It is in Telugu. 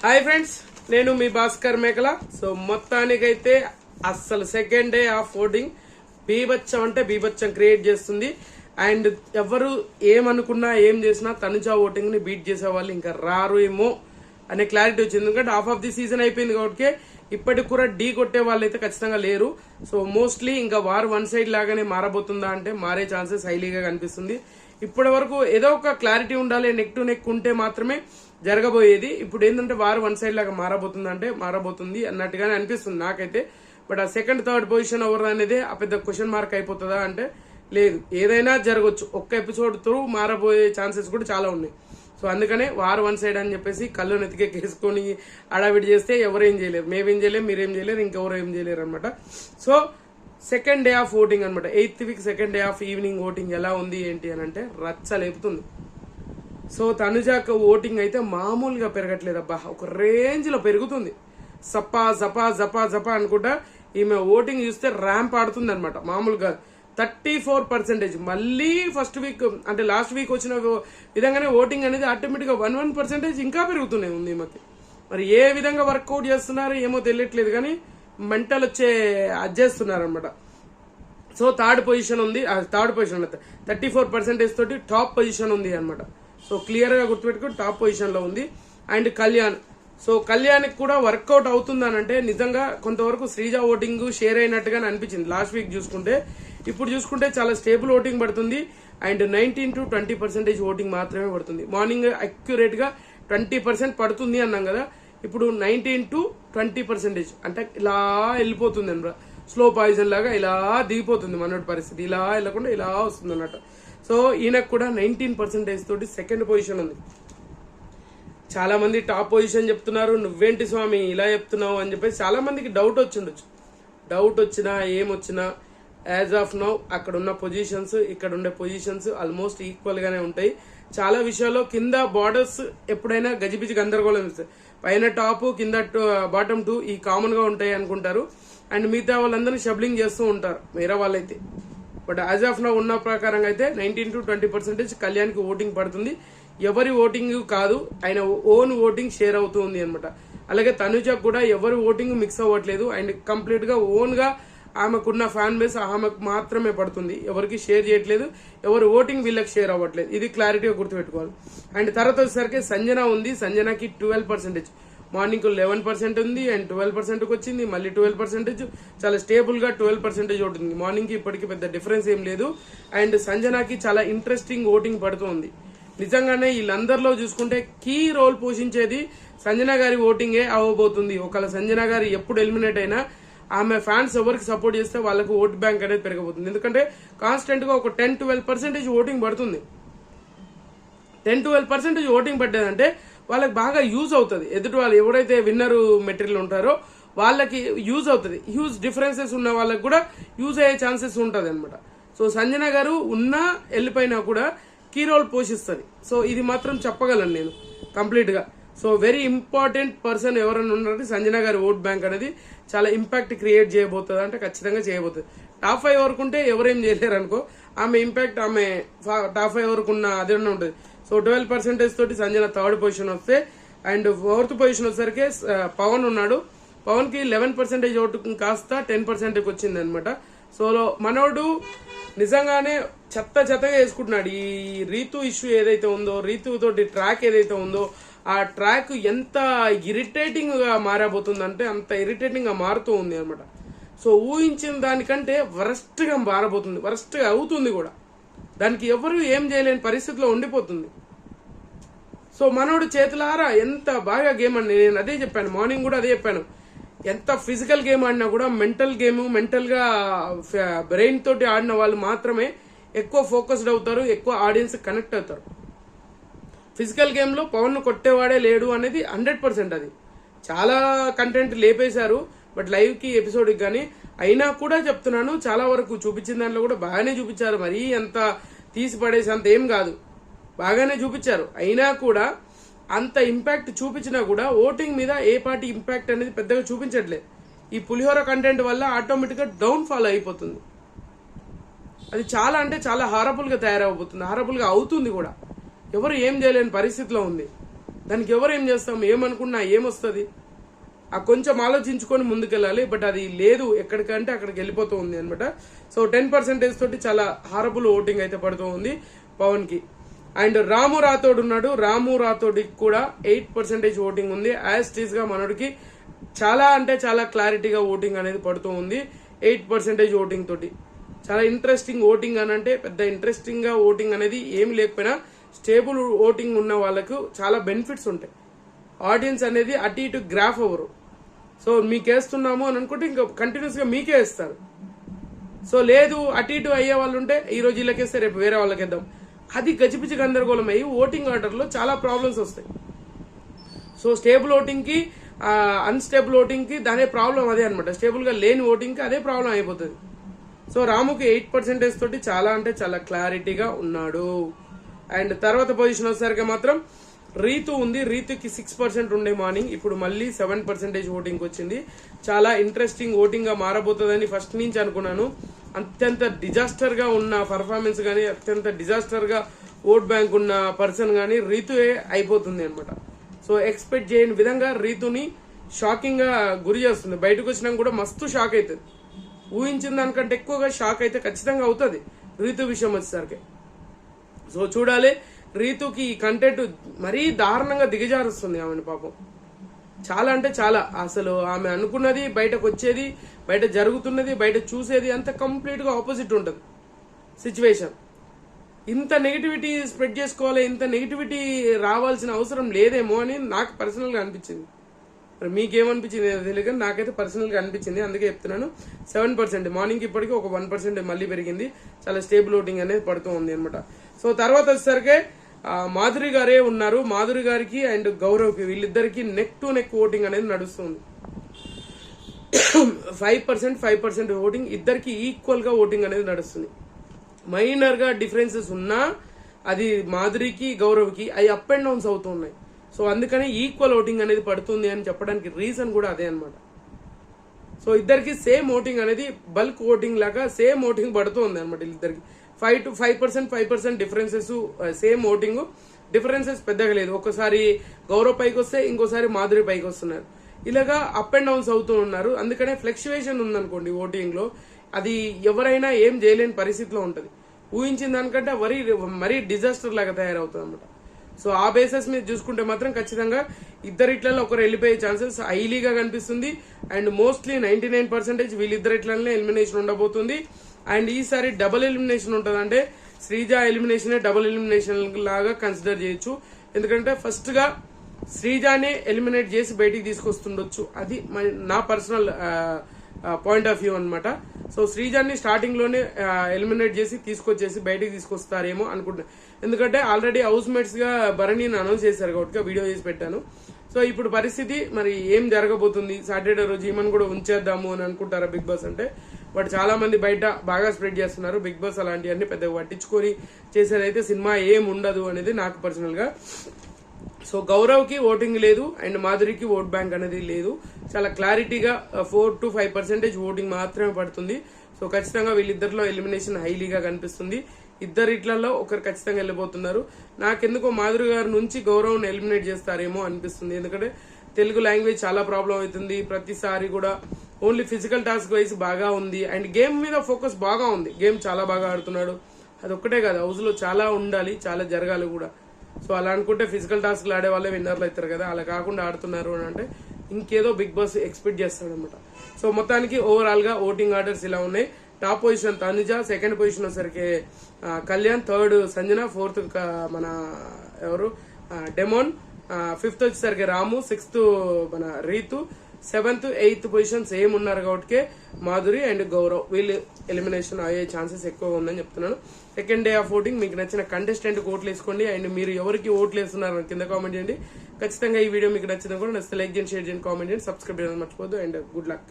హాయ్ ఫ్రెండ్స్, నేను మీ భాస్కర్ మేకల. సో మొత్తానికైతే అస్సలు సెకండ్ డే ఆఫ్ ఓటింగ్ బీభత్సం అంటే బీభత్సం క్రియేట్ చేస్తుంది. అండ్ ఎవరు ఏమనుకున్నా ఏం చేసినా తనుజ ఓటింగ్ ని బీట్ చేసే వాళ్ళు ఇంకా రారు ఏమో అనే క్లారిటీ వచ్చింది. ఎందుకంటే హాఫ్ ఆఫ్ ది సీజన్ అయిపోయింది కాబట్టి ఇప్పటికి కూడా ఢీ కొట్టే వాళ్ళు అయితే ఖచ్చితంగా లేరు. సో మోస్ట్లీ ఇంకా వారు వన్ సైడ్ లాగానే మారబోతుందా అంటే మారే ఛాన్సెస్ హైలీగా కనిపిస్తుంది. ఇప్పటి వరకు ఏదో ఒక క్లారిటీ ఉండాలి, నెక్ టు నెక్ ఉంటే మాత్రమే జరగబోయేది. ఇప్పుడు ఏంటంటే వారు వన్ సైడ్ లాగా మారబోతుంది అంటే మారబోతుంది అన్నట్టుగానే అనిపిస్తుంది నాకైతే. బట్ ఆ సెకండ్ థర్డ్ పొజిషన్ ఎవరు అనేది ఆ పెద్ద క్వశ్చన్ మార్క్ అయిపోతుందా అంటే లేదు, ఏదైనా జరగవచ్చు. ఒక్క ఎపిసోడ్ త్రూ మారబోయే ఛాన్సెస్ కూడా చాలా ఉన్నాయి. సో అందుకనే వారు వన్ సైడ్ అని చెప్పేసి కళ్ళు నెతికేసుకొని అడావిడి చేస్తే ఎవరేం చేయలేరు, మేమేం చేయలేము, మీరేం చేయలేరు, ఇంకెవరు ఏం చేయలేరు అనమాట. So second day of voting అనమాట, 8th week second day of evening voting ఎలా ఉంది ఏంటి అని అంటే రచ్చ లేపుతుంది. సో తనుజాకు ఓటింగ్ అయితే మామూలుగా పెరగట్లేదు అబ్బా, ఒక రేంజ్ లో పెరుగుతుంది. సపా జపా జపా జపా అనుకుంటా ఈమె ఓటింగ్ చూస్తే ర్యాంప్ ఆడుతుంది అనమాట. మామూలుగా 34%. మళ్ళీ ఫస్ట్ వీక్ అంటే లాస్ట్ వీక్ వచ్చిన విధంగానే ఓటింగ్ అనేది ఆటోమేటిక్ గా 1% ఇంకా పెరుగుతూనే ఉంది ఈమెకి. మరి ఏ విధంగా వర్కౌట్ చేస్తున్నారు ఏమో తెలియట్లేదు, కానీ మెంటల్ వచ్చే అడ్జేస్తున్నారు అనమాట. సో థర్డ్ పొజిషన్ ఉంది, థర్డ్ పొజిషన్ 34% తోటి టాప్ పొజిషన్ ఉంది అనమాట. సో క్లియర్ గా గుర్తుపెట్టుకుని టాప్ పొజిషన్ లో ఉంది. అండ్ కళ్యాణ్, సో కళ్యాణ్కి కూడా వర్కౌట్ అవుతుందనంటే నిజంగా కొంతవరకు శ్రీజ ఓటింగ్ షేర్ అయినట్టుగానే అనిపించింది లాస్ట్ వీక్ చూసుకుంటే. ఇప్పుడు చూసుకుంటే చాలా స్టేబుల్ ఓటింగ్ పడుతుంది. అండ్ 19 to 20% ఓటింగ్ మాత్రమే పడుతుంది. మార్నింగ్ అక్యురేట్ గా 20% పడుతుంది అన్నాం కదా, ఇప్పుడు 19 to 20% అంటే ఇలా వెళ్ళిపోతుంది అన్నమాట. స్లో పాయిజన్ లాగా ఇలా దిగిపోతుంది మనోడి పరిస్థితి, ఇలా వెళ్ళకుండా ఇలా వస్తుంది అన్నట్టు. సో ఈయనకు కూడా 19% తోటి సెకండ్ పొజిషన్ ఉంది. చాలా మంది టాప్ పొజిషన్ చెప్తున్నారు, నువ్వేంటి స్వామి ఇలా చెప్తున్నావు అని చెప్పేసి చాలా మందికి డౌట్ వచ్చిండొచ్చు. డౌట్ వచ్చినా ఏమొచ్చినా యాజ్ ఆఫ్ నౌ అక్కడ ఉన్న పొజిషన్స్ ఇక్కడ ఉండే పొజిషన్స్ ఆల్మోస్ట్ ఈక్వల్ గానే ఉంటాయి. చాలా విషయాల్లో కింద బార్డర్స్ ఎప్పుడైనా గజిబిజి గందరగోళం ఇస్తాయి. పైన టాప్ కింద బాటమ్ 2 ఈ కామన్ గా ఉంటాయి అనుకుంటారు. అండ్ మిగతా వాళ్ళందరూ షబ్లింగ్ చేస్తూ ఉంటారు వేరే వాళ్ళైతే. బట్ యాజ్ ఆఫ్ నౌ ఉన్న ప్రకారంగా అయితే 19 to 20% కళ్యాణ్కి ఓటింగ్ పడుతుంది. ఎవరి ఓటింగ్ కాదు, ఆయన ఓన్ ఓటింగ్ షేర్ అవుతుంది అనమాట. అలాగే తనుజ కూడా ఎవరి ఓటింగ్ మిక్స్ అవ్వట్లేదు. అండ్ కంప్లీట్ గా ఓన్ గా ఆమెకున్న ఫ్యాన్ బేస్ ఆమెకు మాత్రమే పడుతుంది, ఎవరికి షేర్ చేయట్లేదు. ఎవరు ఓటింగ్ వీళ్ళకి షేర్ అవ్వట్లేదు, ఇది క్లారిటీగా గుర్తుపెట్టుకోవాలి. అండ్ తర్వాత వచ్చేసరికి సంజన ఉంది. సంజనకి 12%, మార్నింగ్ 11% ఉంది అండ్ 12%కి వచ్చింది, మళ్ళీ 12%. చాలా స్టేబుల్ గా 12% ఓటింగ్ మార్నింగ్ కి ఇప్పటికి పెద్ద డిఫరెన్స్ ఏం లేదు. అండ్ సంజనకి చాలా ఇంట్రెస్టింగ్ ఓటింగ్ పడుతుంది. నిజంగానే వీళ్ళందరిలో చూసుకుంటే కీ రోల్ పోషించేది సంజన గారి ఓటింగే అవ్వబోతుంది. ఒకవేళ సంజన గారు ఎప్పుడు ఎలిమినేట్ అయినా ఆమె ఫ్యాన్స్ ఎవరికి సపోర్ట్ చేస్తే వాళ్ళకు ఓట్ బ్యాంక్ అనేది పెరగబోతుంది. ఎందుకంటే కాన్స్టెంట్ గా ఒక 10-12% ఓటింగ్ పడుతుంది. 10-12% ఓటింగ్ పడ్డదంటే వాళ్ళకి బాగా యూజ్ అవుతుంది. ఎదుటి వాళ్ళు ఎవరైతే విన్నర్ మెటీరియల్ ఉంటారో వాళ్ళకి యూజ్ అవుతుంది. హ్యూజ్ డిఫరెన్సెస్ ఉన్న వాళ్ళకి కూడా యూజ్ అయ్యే ఛాన్సెస్ ఉంటుంది అనమాట. సో సంజన గారు ఉన్నా వెళ్ళిపోయినా కూడా కీ రోల్ పోషిస్తుంది. సో ఇది మాత్రం చెప్పగలను నేను కంప్లీట్ గా. సో వెరీ ఇంపార్టెంట్ పర్సన్ ఎవరైనా ఉన్నారంటే సంజన గారి ఓట్ బ్యాంక్ అనేది చాలా ఇంపాక్ట్ క్రియేట్ చేయబోతుంది అంటే ఖచ్చితంగా చేయబోతుంది. టాప్ 5 వరకు ఉంటే ఎవరేం చేయలేరు అనుకో, ఆమె ఇంపాక్ట్ ఆమె టాప్ 5 వరకు ఉన్న అదే ఉంటుంది. సో 12% తోటి సంజన థర్డ్ పొజిషన్ వస్తే, అండ్ 4th పొజిషన్ వచ్చేసరికి పవన్ ఉన్నాడు. పవన్ కి 11% ఓటు కాస్త 10%కి వచ్చింది అనమాట. సో మనోడు నిజంగానే చెత్తగా వేసుకుంటున్నాడు. ఈ రీతు ఇష్యూ ఏదైతే ఉందో, రీతు తోటి ట్రాక్ ఏదైతే ఉందో, ఆ ట్రాక్ ఎంత ఇరిటేటింగ్ గా మారబోతుందంటే అంత ఇరిటేటింగ్ గా మారుతూ ఉంది అనమాట. సో ఊహించిన దానికంటే వరస్ట్ గా మారబోతుంది, వరస్ట్ గా అవుతుంది కూడా. దానికి ఎవరు ఏం చేయలేని పరిస్థితిలో ఉండిపోతుంది. సో మనోడు చేతులారా ఎంత బాగా గేమ్ అని నేను అదే చెప్పాను, మార్నింగ్ కూడా అదే చెప్పాను. ఎంత ఫిజికల్ గేమ్ ఆడినా కూడా మెంటల్ గేమ్, మెంటల్ గా బ్రెయిన్ తోటి ఆడిన వాళ్ళు మాత్రమే ఎక్కువ ఫోకస్డ్ అవుతారు, ఎక్కువ ఆడియన్స్ కనెక్ట్ అవుతారు. ఫిజికల్ గేమ్ లో పవన్ ను కొట్టేవాడే లేడు అనేది 100%. అది చాలా కంటెంట్ లేపేశారు, బట్ లైవ్ కి ఎపిసోడ్ కి కానీ అయినా కూడా చెప్తున్నాను, చాలా వరకు చూపించిన దాంట్లో కూడా బాగానే చూపించారు. మరీ అంత తీసి పడేసి అంత ఏం కాదు, బాగానే చూపించారు. అయినా కూడా అంత ఇంపాక్ట్ చూపించినా కూడా ఓటింగ్ మీద ఏ పార్టీ ఇంపాక్ట్ అనేది పెద్దగా చూపించట్లేదు. ఈ పులిహోర కంటెంట్ వల్ల ఆటోమేటిక్ గా డౌన్ ఫాల్ అయిపోతుంది. అది చాలా అంటే చాలా హారబుల్ గా తయారవబోతుంది, హారబుల్ గా అవుతుంది కూడా. ఎవరు ఏం చేయలేని పరిస్థితిలో ఉంది. దానికి ఎవరు ఏం చేస్తాం, ఏమనుకున్నా ఏమొస్తుంది, ఆ కొంచెం ఆలోచించుకొని ముందుకెళ్ళాలి. బట్ అది లేదు, ఎక్కడికంటే అక్కడికి వెళ్ళిపోతూ ఉంది అనమాట. సో 10% తోటి చాలా హారబుల్ ఓటింగ్ అయితే పడుతూ ఉంది పవన్ కి. అండ్ రాము రాథోడ్ ఉన్నాడు, రాము రాథోడ్కి కూడా 8% ఓటింగ్ ఉంది. యాజ్ టీజ్ గా మనోడికి చాలా అంటే చాలా క్లారిటీగా ఓటింగ్ అనేది పడుతూ ఉంది 8% ఓటింగ్ తోటి. చాలా ఇంట్రెస్టింగ్ ఓటింగ్ అని అంటే పెద్ద ఇంట్రెస్టింగ్ గా ఓటింగ్ అనేది ఏమి లేకపోయినా స్టేబుల్ ఓటింగ్ ఉన్న వాళ్ళకు చాలా బెనిఫిట్స్ ఉంటాయి. ఆడియన్స్ అనేది అటు ఇటు గ్రాఫ్ అవ్వరు. సో మీకేస్తున్నాము అని అనుకుంటే ఇంకా కంటిన్యూస్ గా మీకే ఇస్తారు. సో లేదు అటు ఇటు అయ్యే వాళ్ళు ఉంటే ఈ రోజు వీళ్ళకేస్తే రేపు వేరే వాళ్ళకి ఇద్దాం, అది గజిపిచి గందరగోళం అయ్యి ఓటింగ్ ఆర్డర్ లో చాలా ప్రాబ్లమ్స్ వస్తాయి. సో స్టేబుల్ ఓటింగ్ కి అన్స్టేబుల్ ఓటింగ్ కి దానే ప్రాబ్లం అదే అనమాట. స్టేబుల్ గా లేని ఓటింగ్ కి అదే ప్రాబ్లం అయిపోతుంది. సో రాముకి 8% తోటి చాలా అంటే చాలా క్లారిటీగా ఉన్నాడు. అండ్ తర్వాత పొజిషన్ వచ్చేసరికి మాత్రం రీతు ఉంది. రీతుకి 6% ఉండే మార్నింగ్, ఇప్పుడు మళ్ళీ 7% ఓటింగ్ వచ్చింది. చాలా ఇంట్రెస్టింగ్ ఓటింగ్ గా మారబోతుందని ఫస్ట్ నుంచి అనుకున్నాను. అత్యంత డిజాస్టర్ గా ఉన్న పర్ఫార్మెన్స్ గానీ, అత్యంత డిజాస్టర్ గా ఓట్ బ్యాంక్ ఉన్న పర్సన్ గానీ రీతుయే అయిపోతుంది అనమాట. సో ఎక్స్పెక్ట్ చేయని విధంగా రీతుని షాకింగ్ గా గురి చేస్తుంది. బయటకు వచ్చినా కూడా మస్తు షాక్ అవుతుంది. ఊహించిన దానికంటే ఎక్కువగా షాక్ అయితే ఖచ్చితంగా అవుతుంది రీతు విషయం వచ్చేసరికి. సో చూడాలి, రీతుకి ఈ కంటెంట్ మరీ దారుణంగా దిగజారుస్తుంది ఆమెను పాపం. చాలా అంటే చాలా, అసలు ఆమె అనుకున్నది బయటకు వచ్చేది, బయట జరుగుతున్నది, బయట చూసేది అంత కంప్లీట్ గా ఆపోజిట్ ఉంటుంది సిచ్యువేషన్. ఇంత నెగిటివిటీ స్ప్రెడ్ చేసుకోవాలి, ఇంత నెగిటివిటీ రావాల్సిన అవసరం లేదేమో అని నాకు పర్సనల్ గా అనిపించింది. మరి మీకేమనిపించింది తెలియదు, నాకైతే పర్సనల్ గా అనిపించింది. అందుకే చెప్తున్నాను. 7% మార్నింగ్ ఇప్పటికీ ఒక 1% మళ్ళీ పెరిగింది. చాలా స్టేబుల్ ఓటింగ్ అనేది పడుతూ ఉంది అనమాట. సో తర్వాత వచ్చేసరికి మాధురి గారే ఉన్నారు. మాధురి గారికి అండ్ గౌరవ్కి వీళ్ళిద్దరికి నెక్ టు నెక్ ఓటింగ్ అనేది నడుస్తుంది. 5% ఓటింగ్, ఇద్దరికి ఈక్వల్ గా ఓటింగ్ అనేది నడుస్తుంది. మైనర్ గా డిఫరెన్సెస్ ఉన్నా అది మాధురికి గౌరవ్కి అవి అప్ అండ్ డౌన్స్ అవుతూ ఉన్నాయి. సో అందుకని ఈక్వల్ ఓటింగ్ అనేది పడుతుంది అని చెప్పడానికి రీజన్ కూడా అదే అనమాట. సో ఇద్దరికి సేమ్ ఓటింగ్ అనేది బల్క్ ఓటింగ్ లాగా సేమ్ ఓటింగ్ పడుతుంది అనమాట. ఇద్దరికి 5% డిఫరెన్సెస్, సేమ్ ఓటింగ్, డిఫరెన్సెస్ పెద్దగా లేదు. ఒకసారి గౌరవ్ పైకి వస్తే ఇంకోసారి మాధురి పైకి వస్తున్నారు. ఇలాగా అప్ అండ్ డౌన్స్ అవుతూ ఉన్నారు. అందుకనే ఫ్లక్చువేషన్ ఉందనుకోండి ఓటింగ్ లో, అది ఎవరైనా ఏం చేయలేని పరిస్థితిలో ఉంటది. ఊహించిన దానికంటే మరీ డిజాస్టర్ లాగా తయారవుతుంది అనమాట. సో ఆ బేసెస్ మీద చూసుకుంటే మాత్రం ఖచ్చితంగా ఇద్దరిట్లలో ఒకరు వెళ్ళిపోయే ఛాన్సెస్ హైలీగా కనిపిస్తుంది. అండ్ మోస్ట్లీ 99% వీళ్ళిద్దరిట్లనే ఎలిమినేషన్ ఉండబోతుంది. అండ్ ఈసారి డబుల్ ఎలిమినేషన్ ఉంటుంది. అంటే శ్రీజ ఎలిమినేషన్ డబుల్ ఎలిమినేషన్ లాగా కన్సిడర్ చేయొచ్చు. ఎందుకంటే ఫస్ట్ గా శ్రీజానే ఎలిమినేట్ చేసి బయటికి తీసుకొస్తుండొచ్చు. అది నా పర్సనల్ పాయింట్ ఆఫ్ వ్యూ అనమాట. సో శ్రీజాన్ని స్టార్టింగ్ లోనే ఎలిమినేట్ చేసి తీసుకొచ్చేసి బయటికి తీసుకొస్తారేమో అనుకుంటున్నా. ఎందుకంటే ఆల్రెడీ హౌస్ మేట్స్ గా భరణిని అనౌన్స్ చేశారు కాబట్టి వీడియో చేసి పెట్టాను. సో ఇప్పుడు పరిస్థితి మరి ఏం జరగబోతుంది, సాటర్డే రోజు ఈమెను కూడా ఉంచేద్దాము అని అనుకుంటారా బిగ్ బాస్ అంటే. బట్ చాలా మంది బయట బాగా స్ప్రెడ్ చేస్తున్నారు బిగ్ బాస్ అలాంటివన్నీ పెద్దగా పట్టించుకొని చేసేదైతే సినిమా ఏం ఉండదు అనేది నాకు పర్సనల్ గా. సో గౌరవ్ కి ఓటింగ్ లేదు అండ్ మాధురికి ఓట్ బ్యాంక్ అనేది లేదు. చాలా క్లారిటీగా 4 to 5% ఓటింగ్ మాత్రమే పడుతుంది. సో ఖచ్చితంగా వీళ్ళిద్దరిలో ఎలిమినేషన్ హైలీగా కనిపిస్తుంది. ఇద్దరిట్లలో ఒకరు ఖచ్చితంగా వెళ్ళిపోతున్నారు. నాకెందుకో మాధురి గారి నుంచి గౌరవ్ని ఎలిమినేట్ చేస్తారేమో అనిపిస్తుంది. ఎందుకంటే తెలుగు లాంగ్వేజ్ చాలా ప్రాబ్లం అవుతుంది ప్రతిసారి కూడా. ఓన్లీ ఫిజికల్ టాస్క్ వైజ్ బాగా ఉంది అండ్ గేమ్ మీద ఫోకస్ బాగా ఉంది. గేమ్ చాలా బాగా ఆడుతున్నాడు. అది ఒక్కటే కాదు, హౌస్ లో చాలా ఉండాలి, చాలా జరగాలి కూడా. సో అలా అనుకుంటే ఫిజికల్ టాస్క్లు ఆడే వాళ్ళే విన్నర్లు అవుతారు కదా. అలా కాకుండా ఆడుతున్నారు అని అంటే ఇంకేదో బిగ్ బాస్ ఎక్స్పెక్ట్ చేస్తాడనమాట. సో మొత్తానికి ఓవరాల్ గా ఓటింగ్ ఆర్డర్స్ ఇలా ఉన్నాయి. Top position Tanuja, second position వచ్చేసరికి కళ్యాణ్, థర్డ్ సంజన, ఫోర్త్ మన ఎవరు డెమోన్, ఫిఫ్త్ వచ్చేసరికి రాము, సిక్స్త్ మన Ritu, 7th 8th position same ఉన్నారు కాబట్టి మాధురి అండ్ గౌరవ్ వీళ్ళు ఎలిమినేషన్ అయ్యే ఛాన్సెస్ ఎక్కువ ఉందని చెప్తున్నాను. సెకండ్ డే ఆఫ్ ఓటింగ్ మీకు నచ్చిన కంటెస్టెంట్ ఓట్లు వేసుకోండి అండ్ మీరు ఎవరికి ఓట్లు వేస్తున్నారు కింద కామెంట్ చేయండి. ఖచ్చితంగా ఈ వీడియో మీకు నచ్చింది కూడా నచ్చితే లైక్ చేయండి, షేర్ చేయండి, కామెంట్ చేయండి, సబ్స్క్రైబ్ చేయడం మర్చిపోద్దు అండ్ గుడ్ లక్.